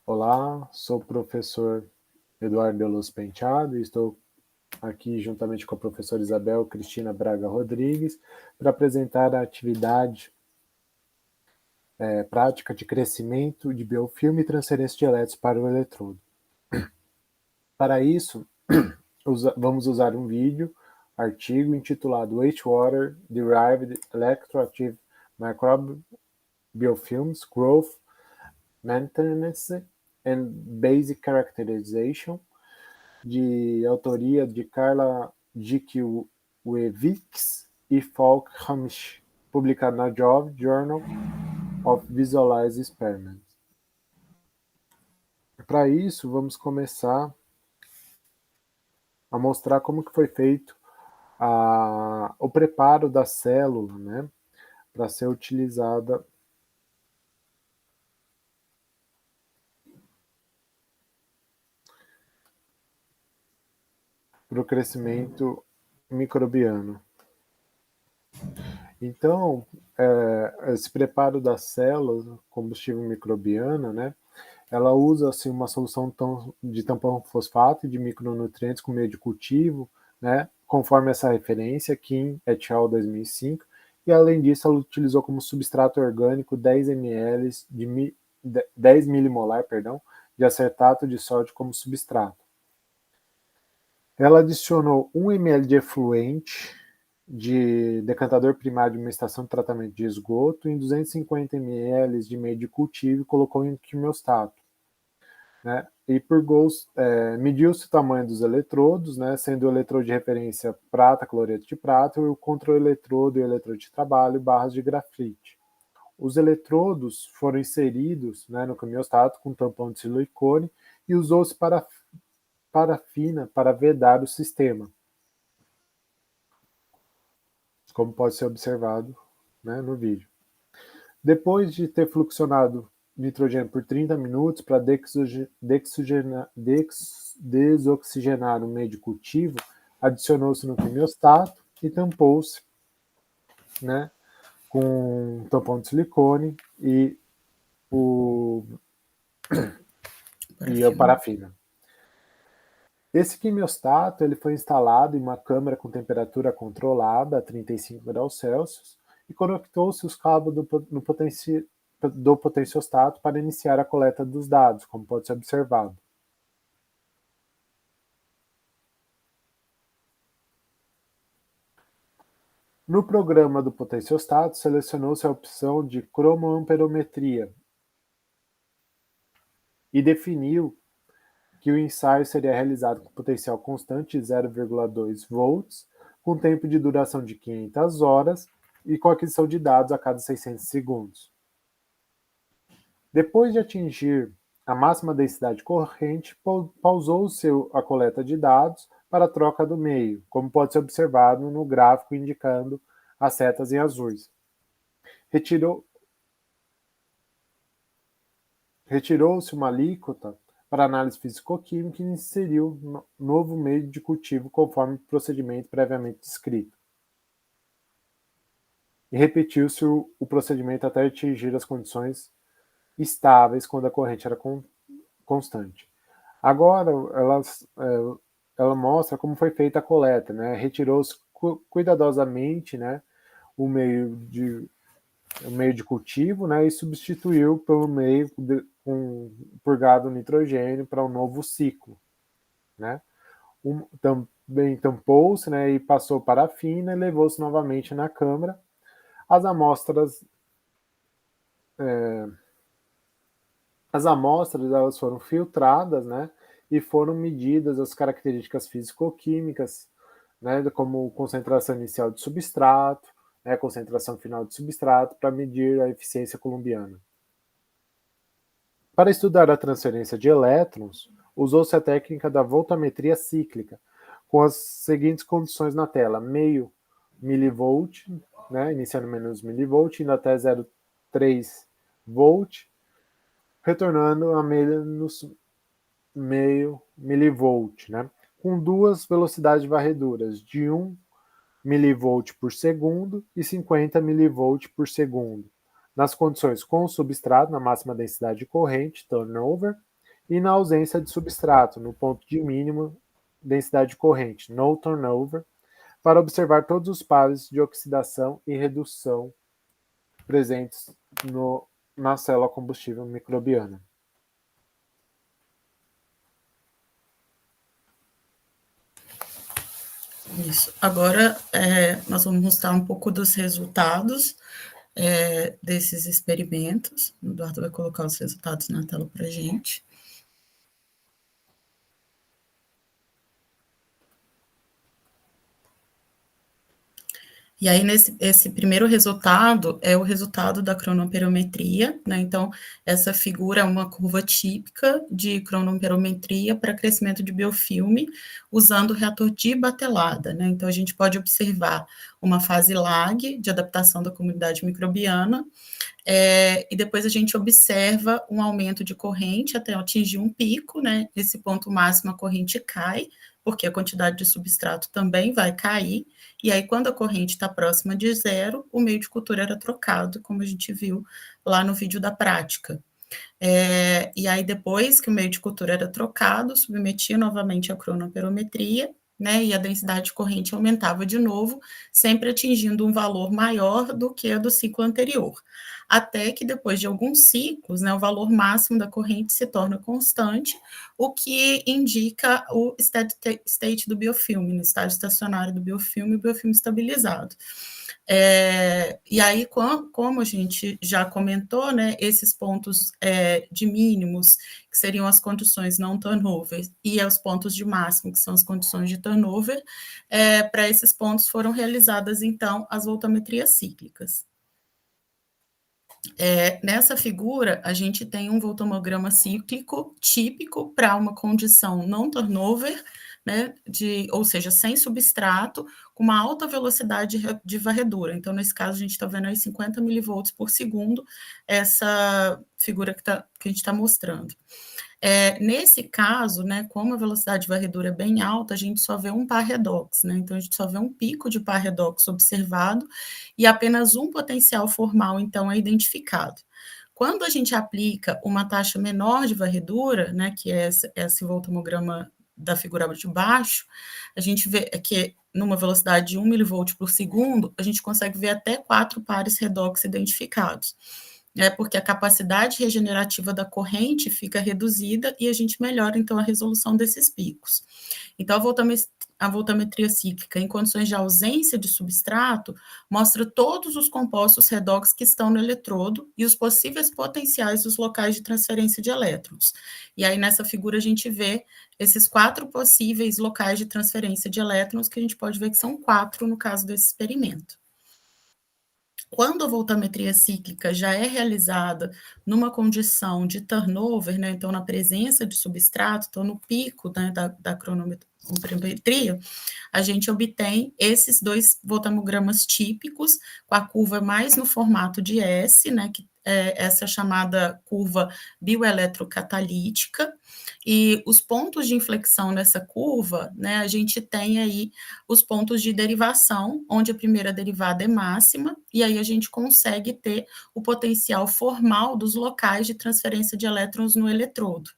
Olá, sou o professor Eduardo de Luz Penteado e estou aqui juntamente com a professora Isabel Cristina Braga Rodrigues para apresentar a atividade prática de crescimento de biofilme e transferência de elétrons para o eletrodo. Para isso, vamos usar um vídeo, artigo intitulado Wastewater Derived Electroactive Microbe Biofilms Growth, Maintenance and Basic Characterization, de autoria de Carla Dzikiewicz e Falk Hamish, publicado na Journal of Visualized Experiments. Para isso, vamos começar a mostrar como que foi feito o preparo da célula, né, para ser utilizada para o crescimento microbiano. Então, esse preparo da célula, combustível microbiana, né, ela usa assim, uma solução de tampão fosfato e de micronutrientes com meio de cultivo, né, conforme essa referência, Kim et al. 2005, e além disso ela utilizou como substrato orgânico 10 ml de 10 milimolar, de acetato de sódio como substrato. Ela adicionou 1 ml de efluente de decantador primário de uma estação de tratamento de esgoto em 250 ml de meio de cultivo e colocou em quimiostato. Né? E por mediu-se o tamanho dos eletrodos, né? Sendo o eletrodo de referência prata, cloreto de prata, e o contra-eletrodo e o eletrodo de trabalho, barras de grafite. Os eletrodos foram inseridos, né, no quimiostato com tampão de silicone e usou-se parafina para vedar o sistema, como pode ser observado, né, no vídeo. Depois de ter fluxionado nitrogênio por 30 minutos para desoxigenar o meio de cultivo, adicionou-se no quimiostato e tampou-se, né, com um tampão de silicone e a parafina. Esse quimiostato ele foi instalado em uma câmara com temperatura controlada a 35 graus Celsius e conectou-se os cabos do potenciostato para iniciar a coleta dos dados, como pode ser observado. No programa do potenciostato, selecionou-se a opção de cromoamperometria e definiu que o ensaio seria realizado com potencial constante de 0,2 volts, com tempo de duração de 500 horas e com aquisição de dados a cada 600 segundos. Depois de atingir a máxima densidade corrente, pausou-se a coleta de dados para a troca do meio, como pode ser observado no gráfico indicando as setas em azuis. Retirou-se uma alíquota para análise físico-química e inseriu novo meio de cultivo conforme o procedimento previamente descrito. E repetiu-se o procedimento até atingir as condições estáveis quando a corrente era constante. Agora, ela mostra como foi feita a coleta, né? Retirou-se cuidadosamente, né, o meio de cultivo, né, e substituiu pelo meio com purgado nitrogênio para um novo ciclo, né? Também tampou-se, né, e passou parafina e levou-se novamente na câmara. As amostras elas foram filtradas, né, e foram medidas as características físico-químicas, né, como concentração inicial de substrato, né, concentração final de substrato, para medir a eficiência columbiana. Para estudar a transferência de elétrons, usou-se a técnica da voltametria cíclica, com as seguintes condições na tela: meio milivolt, né, iniciando menos milivolt, indo até 0,3 volt, retornando a menos meio milivolt, né, com duas velocidades varreduras, de 1 milivolt por segundo e 50 milivolt por segundo, nas condições com o substrato na máxima densidade corrente, turnover, e na ausência de substrato, no ponto de mínimo densidade de corrente, no turnover, para observar todos os pares de oxidação e redução presentes na célula combustível microbiana. Isso. Agora, nós vamos mostrar um pouco dos resultados desses experimentos. O Eduardo vai colocar os resultados na tela para a gente. E aí, esse primeiro resultado é o resultado da cronoperometria, né? Então, essa figura é uma curva típica de cronoperometria para crescimento de biofilme, usando o reator de batelada, né? Então, a gente pode observar uma fase lag de adaptação da comunidade microbiana, e depois a gente observa um aumento de corrente até atingir um pico, né? Esse ponto máximo a corrente cai, porque a quantidade de substrato também vai cair, e aí quando a corrente está próxima de zero, o meio de cultura era trocado, como a gente viu lá no vídeo da prática. E aí depois que o meio de cultura era trocado, submetia novamente a cronoperometria, né, e a densidade de corrente aumentava de novo, sempre atingindo um valor maior do que a do ciclo anterior. Até que depois de alguns ciclos, né, o valor máximo da corrente se torna constante, o que indica o steady state do biofilme, no estado estacionário do biofilme, o biofilme estabilizado. E aí, como a gente já comentou, né, esses pontos de mínimos, que seriam as condições não turnover, e os pontos de máximo, que são as condições de turnover, para esses pontos foram realizadas, então, as voltametrias cíclicas. Nessa figura, a gente tem um voltamograma cíclico típico para uma condição não turnover, né, ou seja, sem substrato, com uma alta velocidade de varredura. Então, nesse caso, a gente está vendo aí 50 milivolts por segundo, essa figura que a gente está mostrando. Nesse caso, né, como a velocidade de varredura é bem alta, a gente só vê um par redox, né? Então, a gente só vê um pico de par redox observado e apenas um potencial formal, então, é identificado. Quando a gente aplica uma taxa menor de varredura, né, que é esse voltamograma da figura de baixo, a gente vê que numa velocidade de 1 milivolt por segundo, a gente consegue ver até 4 pares redox identificados, porque a capacidade regenerativa da corrente fica reduzida e a gente melhora, então, a resolução desses picos. Então, a voltametria cíclica, em condições de ausência de substrato, mostra todos os compostos redox que estão no eletrodo e os possíveis potenciais dos locais de transferência de elétrons. E aí, nessa figura, a gente vê esses 4 possíveis locais de transferência de elétrons, que a gente pode ver que são 4 no caso desse experimento. Quando a voltametria cíclica já é realizada numa condição de turnover, né, então na presença de substrato, então no pico, né, da cronometria, a gente obtém esses 2 voltamogramas típicos, com a curva mais no formato de S, né, que essa chamada curva bioeletrocatalítica, e os pontos de inflexão nessa curva, né, a gente tem aí os pontos de derivação, onde a primeira derivada é máxima, e aí a gente consegue ter o potencial formal dos locais de transferência de elétrons no eletrodo.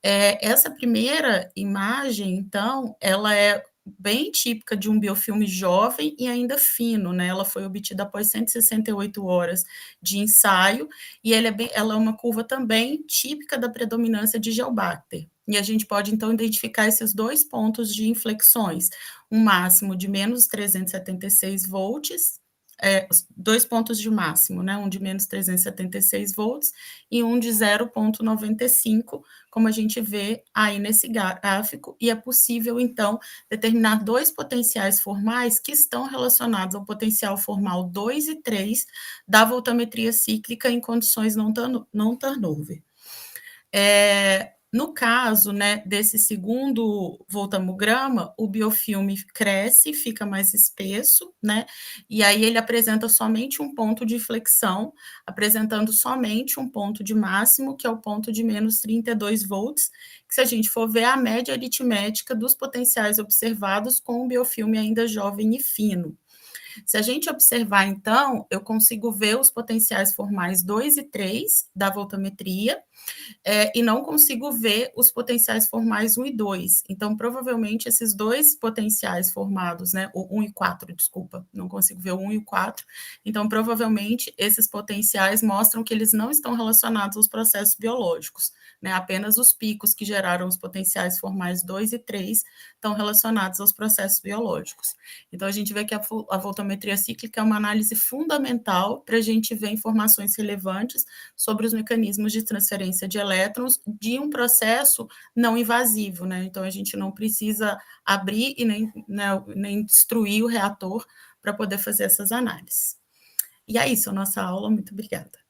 Essa primeira imagem, então, ela é bem típica de um biofilme jovem e ainda fino, né? Ela foi obtida após 168 horas de ensaio, e ela é uma curva também típica da predominância de Geobacter. E a gente pode, então, identificar esses 2 pontos de inflexões, um máximo de menos 376 volts, 2 pontos de máximo, né? Um de menos 376 volts e um de 0,95, como a gente vê aí nesse gráfico, e é possível, então, determinar 2 potenciais formais que estão relacionados ao potencial formal 2 e 3 da voltametria cíclica em condições não turnover. No caso, né, desse segundo voltamograma, o biofilme cresce, fica mais espesso, né, e aí ele apresenta somente um ponto de inflexão, apresentando somente um ponto de máximo, que é o ponto de menos 32 volts, que se a gente for ver a média aritmética dos potenciais observados com o biofilme ainda jovem e fino. Se a gente observar, então, eu consigo ver os potenciais formais 2 e 3 da voltametria, e não consigo ver os potenciais formais 1 e 2. Então, provavelmente, esses dois potenciais formados, né, o 1 e 4, desculpa, não consigo ver o 1 e o 4. Então, provavelmente, esses potenciais mostram que eles não estão relacionados aos processos biológicos, né, apenas os picos que geraram os potenciais formais 2 e 3 estão relacionados aos processos biológicos. Então, a gente vê que a voltametria cíclica é uma análise fundamental para a gente ver informações relevantes sobre os mecanismos de transferência de elétrons de um processo não invasivo, né? Então, a gente não precisa abrir e nem destruir o reator para poder fazer essas análises. E é isso, a nossa aula. Muito obrigada.